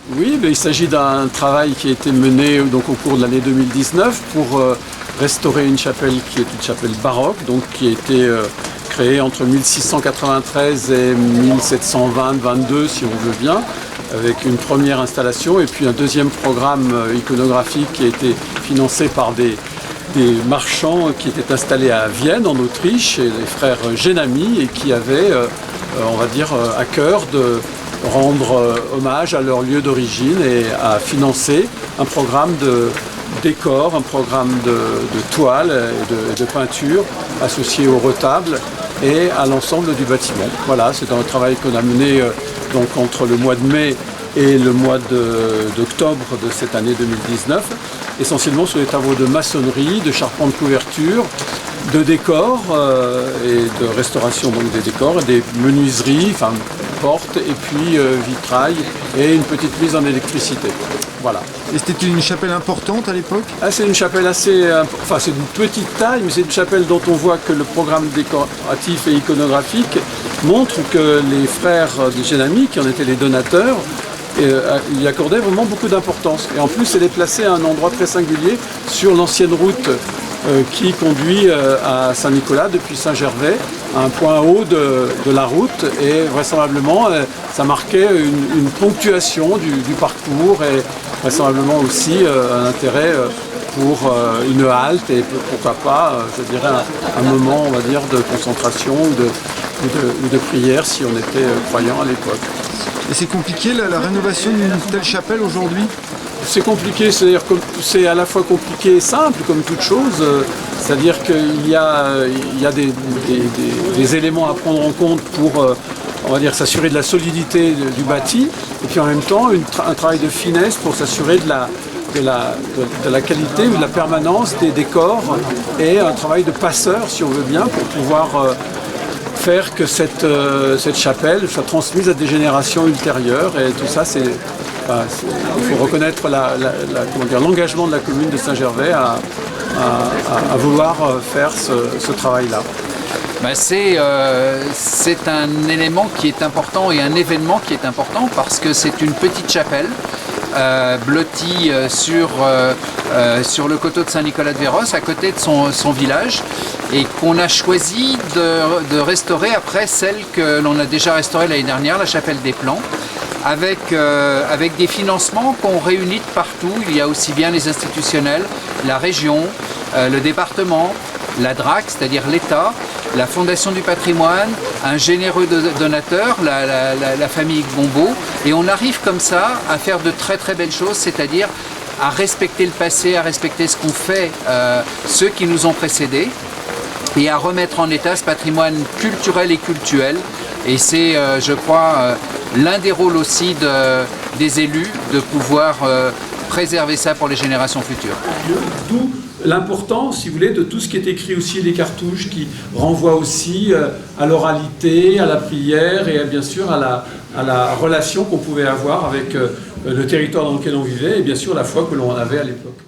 Oui, mais il s'agit d'un travail qui a été mené donc, au cours de l'année 2019 pour restaurer une chapelle qui est une chapelle baroque, donc qui a été créée entre 1693 et 1720-22 si on veut bien, avec une première installation et puis un deuxième programme iconographique qui a été financé par des marchands qui étaient installés à Vienne en Autriche, et les frères Genami, et qui avaient, on va dire, à cœur de rendre hommage à leur lieu d'origine et à financer un programme de décor, un programme de toile et de peinture associé au retable et à l'ensemble du bâtiment. Voilà, c'est un travail qu'on a mené donc entre le mois de mai et le mois d'octobre de cette année 2019, essentiellement sur des travaux de maçonnerie, de charpente couverture, de décors et de restauration donc des décors, des menuiseries, enfin portes et puis vitrail et une petite mise en électricité. Voilà. Et c'était une chapelle importante à l'époque? C'est une chapelle assez... Enfin, c'est d'une petite taille, mais c'est une chapelle dont on voit que le programme décoratif et iconographique montre que les frères de Genami, qui en étaient les donateurs, y accordaient vraiment beaucoup d'importance. Et en plus, elle est placée à un endroit très singulier sur l'ancienne route qui conduit à Saint-Nicolas depuis Saint-Gervais, à un point haut de la route, et vraisemblablement ça marquait une ponctuation du parcours et vraisemblablement aussi un intérêt pour une halte et pourquoi pas, je dirais, un moment, on va dire, de concentration ou de prière si on était croyant à l'époque. Et c'est compliqué la rénovation d'une telle chapelle aujourd'hui? C'est compliqué, c'est-à-dire que c'est à la fois compliqué et simple, comme toute chose. C'est-à-dire qu'il y a des éléments à prendre en compte pour, on va dire, s'assurer de la solidité du bâti, et puis en même temps un travail de finesse pour s'assurer de la qualité ou de la permanence des décors, et un travail de passeur, si on veut bien, pour pouvoir faire que cette chapelle soit transmise à des générations ultérieures. Et tout ça, il faut reconnaître l'engagement de la commune de Saint-Gervais à vouloir faire ce travail-là. C'est un élément qui est important et un événement qui est important parce que c'est une petite chapelle blottie sur le coteau de Saint-Nicolas-de-Véros, à côté de son village, et qu'on a choisi de restaurer après celle que l'on a déjà restaurée l'année dernière, la chapelle des Plans, avec des financements qu'on réunit de partout. Il y a aussi bien les institutionnels, la région, le département, la DRAC, c'est-à-dire l'État, la Fondation du patrimoine, un généreux donateur, la famille Gombeau, et on arrive comme ça à faire de très très belles choses, c'est-à-dire à respecter le passé, à respecter ce qu'ont fait ceux qui nous ont précédés, et à remettre en état ce patrimoine culturel et cultuel. Et c'est, je crois, l'un des rôles aussi des élus de pouvoir préserver ça pour les générations futures. D'où l'importance, si vous voulez, de tout ce qui est écrit aussi, les cartouches qui renvoient aussi à l'oralité, à la prière et bien sûr à la relation qu'on pouvait avoir avec le territoire dans lequel on vivait et bien sûr la foi que l'on avait à l'époque.